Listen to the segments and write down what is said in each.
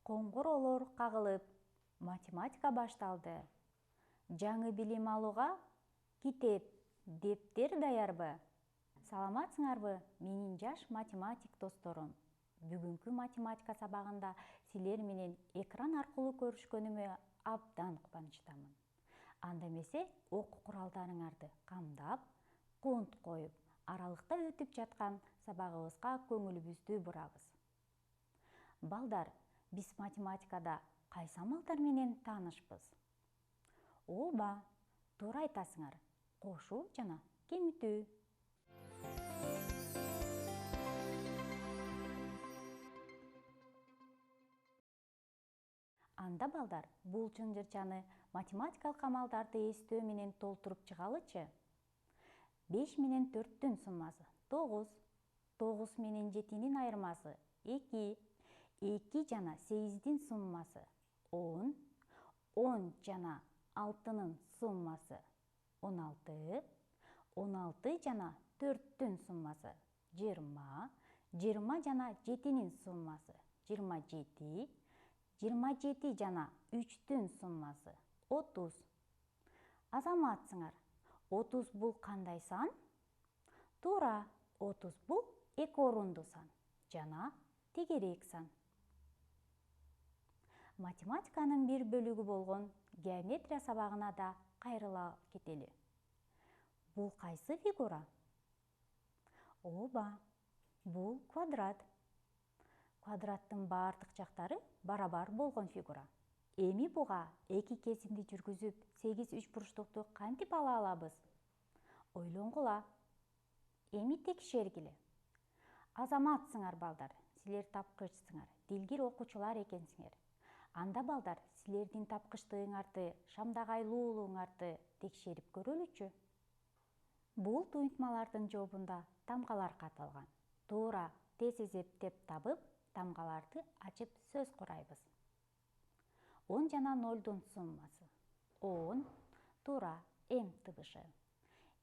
Коңгуроолор кагылып, математика башталды. Жаңы билим алууга китеп, дептер даярбы? Саламатсыңарбы, менин жаш математик досторум. Бүгүнкү математика сабагында силер менен экран аркылуу көрүшкөнүмө абдан кубанычтамын. Анда эмесе окуу куралдарыңарды камдап, кунт коюп, аралыкта өтүп жаткан сабагыбызга көңүлүбүздү бурабыз. Балдар, биз математикада кайсы амалдар менен таанышпыз? Ооба, туура айтасыңар. Кошуу жана кемитүү. Анда балдар, бул чынжырчаны математикалык амалдарды эстөө менен толтуруп чыгалычы. 5 менен 4-түн суммасы 9, 9 менен 7-нин айырмасы 2, 2 жана 8-дин суммасы 10, 10 жана 6-нын суммасы 16, 16 жана 4-түн суммасы 20, 20 жана 7-нин суммасы 27, 27 жана 3-түн суммасы 30. Азаматсыңар, 30 бул кандай сан? Туура, 30 бул эки орунду сан жана тегерек сан. Математиканын бир бөлүгү болгон геометрия сабагына да кайрыла кетели. Бул кайсы фигура? Ооба, бул квадрат. Квадраттын баардык жактары барабар болгон фигура. Эми буга эки кесимди жүргүзүп, 8 3-бурчтукту кантип ала алабыз? Ойлонгула. Эми текшергиле. Азаматсыңар балдар, силер тапкычсыңар, дилгир окуучулар экенсиңер. Анда балдар, силердин тапкычтыгыңарды, шамдагайлуулугуңарды текшерип көрөлүчү. Бул туйунтмалардын жообунда тамгалар катылган. Туура, тез эсептеп табып, тамгаларды ачып сөз курайбыз. 10 жана 0-дун суммасы 10, туура, М тыбышы.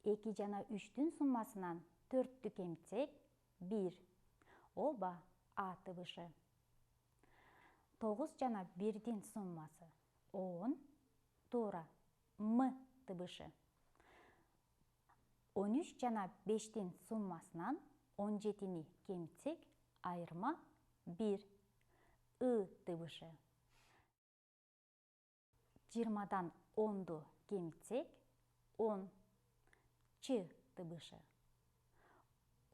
2 жана 3-түн суммасынан 4-тү кемитсек 1, ооба, А тыбышы. 9 жана 1-дин суммасы 10, туура, М тыбышы. 13 жана 5-тин суммасынан 17-ни кемитсек айырма 1, И тыбышы. 20-дан 10-ду кемитсек 10, Ч тыбышы.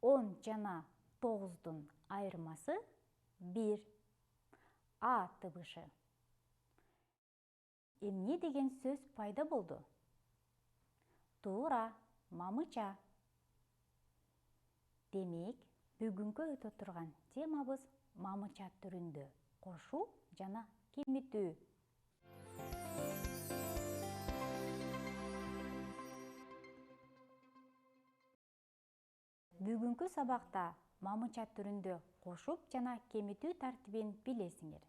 10 жана 9-дун айырмасы 1, А тыбышы. Эмне деген сөз пайда болду? Туура, мамыча. Демек, бүгүнкү өтө турган темабыз мамыча түрүндө кошуу жана кемитүү. Бүгүнкү сабакта мамыча түрүндө кошуп жана кемитүү тартибин билесиңер.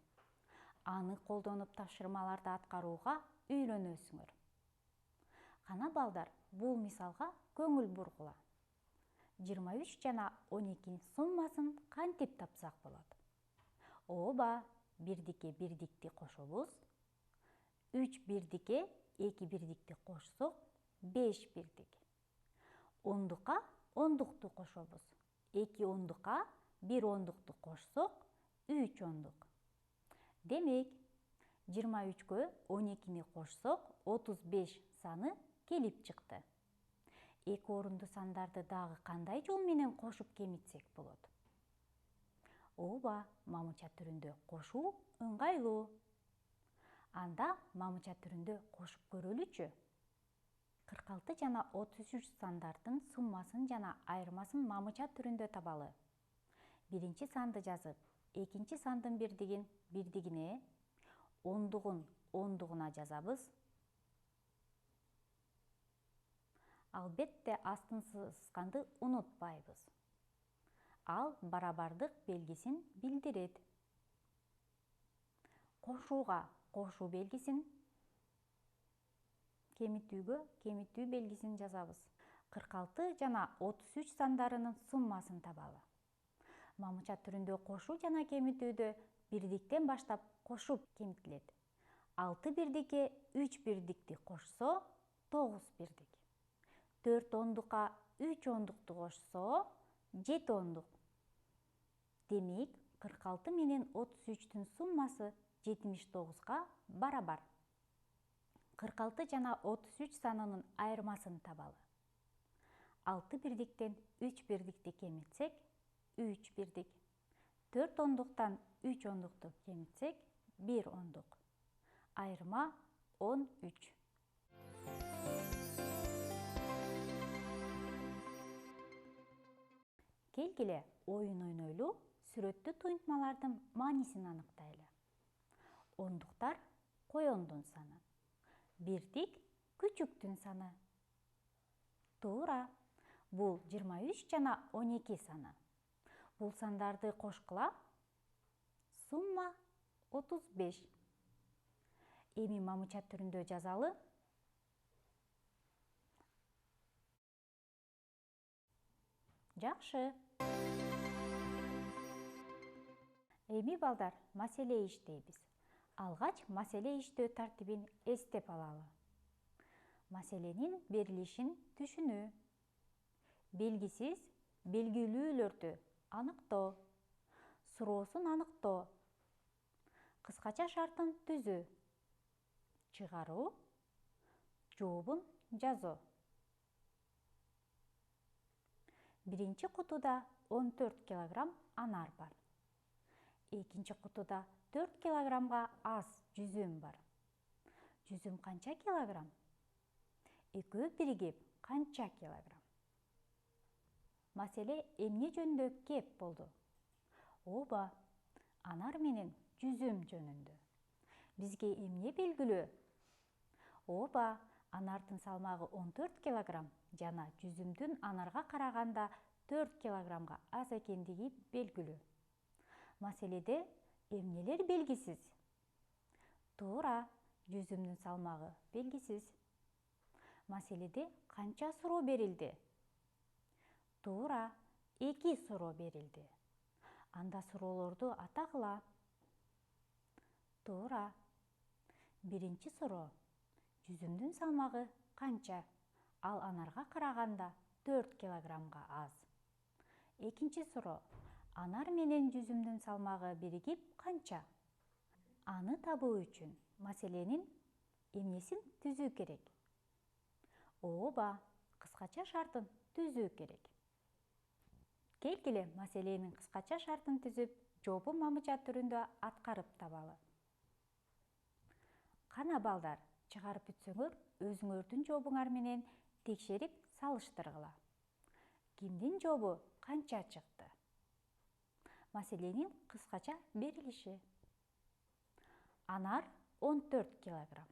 Аны колдонуп тапшырмаларды аткарууга үйрөнөсүңөр. Кана балдар, бул мисалга көңүл бургула. 23 жана 12 суммасын кантип тапсак болот? Ооба, бирдикке бирдикти кошобуз. 3 бирдикке 2 бирдикти кошсок 5 бирдик. Ондукка ондукту кошобуз. 2 ондукка 1 ондукту кошсок 3 ондук. Демек, 23кө 12-ни кошсок 35 саны келип чыкты. Эки орунду сандарды дагы кандай жол менен кошуп кемитсек болот? Ооба, мамыча түрүндө кошуу ыңгайлуу. Анда мамыча түрүндө кошуп көрөлүчү. 46 жана 33 сандардын суммасын жана айырмасын мамыча түрүндө табалы. Биринчи санды жазып, экинчи сандын бирдигин бирдигине, ондугун ондугуна жазабыз. Албетте астын сызганды унутпайбыз. Ал барабардык белгисин билдирет. Кошууга кошуу белгисин, кемитүүгө кемитүү белгисин жазабыз. 46 жана 33 сандарынын суммасын табалы. Мамыча түрүндө кошуу жана кемитүүдө бирдиктен баштап кошуп кемитилет. 6 бирдикке 3 бирдикти кошсо 9 бирдик. 4 ондукка 3 ондукту кошсо 7 ондук. Демек 46 менен 33-тün суммасы 79-га барабар. 46 жана 33 санынын айырмасын табалы. 6 бирдиктен 3 бирдикти кемитсек 3 бирдик. 4 ондуктан 3 ондукту кемитсек 1 ондук. Айырма 13. Келгиле оюн ойнойлу, сүрөттүү туйунтмалардын маанисин аныктайлы. Ондуктар коёндун саны. Бирдик күчүктүн саны. Туура. Бул 23 жана 12 саны. Бул сандарды кошкула. Сумма 35. Эми мамыча түрүндө жазалы. Жакшы. Эми балдар, маселе иштейбиз. Алгач маселе иштөө тартибин эстеп алалы. Маселенин берилишин түшүнүү. Белгисиз белгилүүлөрдү аныктоо. Суроосун аныктоо. Кыскача шартын түзүү. Чыгаруу. Жообун жазуу. Биринчи кутуда 14 килограмм анар бар. Экинчи кутуда 4 килограммга аз жүзүм бар. Жүзүм канча килограмм? Экөө биригип канча килограмм? Маселе эмне жөнүндө кеп болду? Ооба, анар менен жүзүм жөнүндө. Бизге эмне белгилүү? Ооба, анардын салмагы 14 килограмм жана жүзүмдүн анарга караганда 4 килограммга аз экендиги белгилүү. Маселеде эмнелер белгисиз? Туура, жүзүмдүн салмагы белгисиз. Маселеде канча суроо берилди? Туура, 2 суроо берилди. Анда суроолорду атагыла. Туура. Биринчи суроо. Жүзүмдүн салмагы канча? Ал анарга караганда 4 килограммга аз. Экинчи суроо. Анар менен жүзүмдүн салмагы биригип канча? Аны табуу үчүн маселенин эмнесин түзүү керек? Ооба, кыскача шартын түзүү керек. Келгиле маселенин кыскача шартын түзүп, жообун мамыча түрүндө аткарып табалы. Кана балдар, чыгарып бүтсөңөр, өзүңөрдүн жообуңар менен текшерип салыштыргыла. Кимдин жообу канча чыкты? Маселенин кыскача берилиши. Анар 14 килограмм.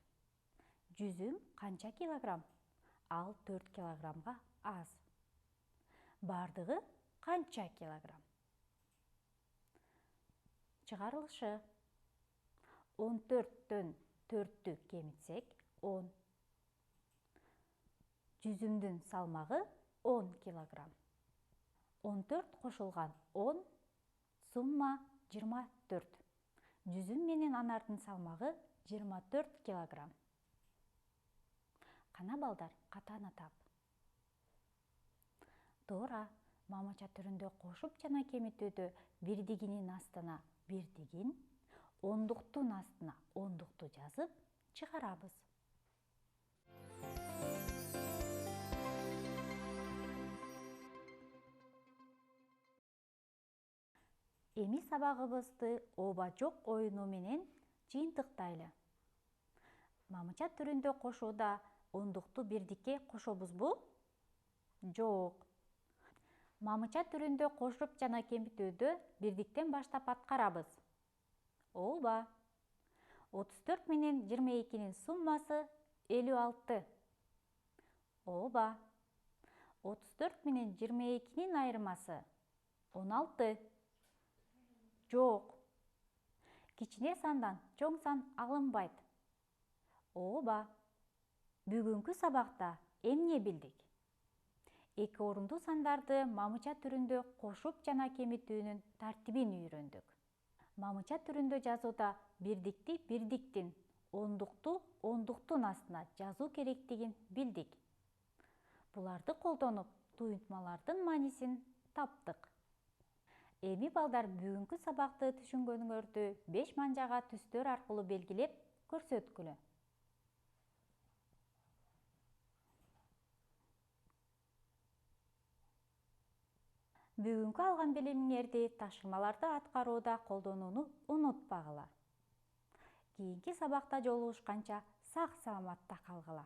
Жүзүм канча килограмм? Ал 4 килограммга аз. Бардыгы канча килограмм? Чыгарылышы. 14төн 4тү кемитсек 10. Жүзүмдүн салмагы 10 килограмм. 14 кошулган 10 сумма 24. Жүзүм менен анардын салмагы 24 килограмм. Кана балдар, катаны тап. Туура, мамыча түрүндө кошуп жана кемитүүдө бирдигинин астына бирдигин, ондуктун астына ондукту жазып чыгарабыз. Эми сабагыбызды ооба жок оюну менен жыйынтыктайлы. Мамыча түрүндө кошууда ондукту бирдикке кошобузбу? Жок. Мамыча түрүндө кошуп жана кемитүүдө бирдиктен баштап аткарабыз. Ооба. 34 менен 22-нин суммасы 56. Ооба. 34 менен 22-нин айырмасы 16. Жок. Кичине сандан чоң сан алынбайт. Ооба. Бүгүнкү сабакта эмне билдик? Эки орундуу сандарды мамыча түрүндө кошуп жана кемитүүнүн тартибин үйрөндүк. Мамыча түрүндө жазууда бирдикти бирдиктин, ондукту ондуктун астына жазуу керектигин билдик. Буларды колдонуп, туюнтмалардын маанисин таптык. Эми балдар бүгүнкү сабакты түшүнгөнүңөрдү 5 манжага түстөр аркылуу белгилеп көрсөткүлө. Бүгүнкү алган билимиңерди тапшырмаларды аткарууда колдонууну унутпагыла. Кийинки сабакта жолугушканча сак саламатта калгыла.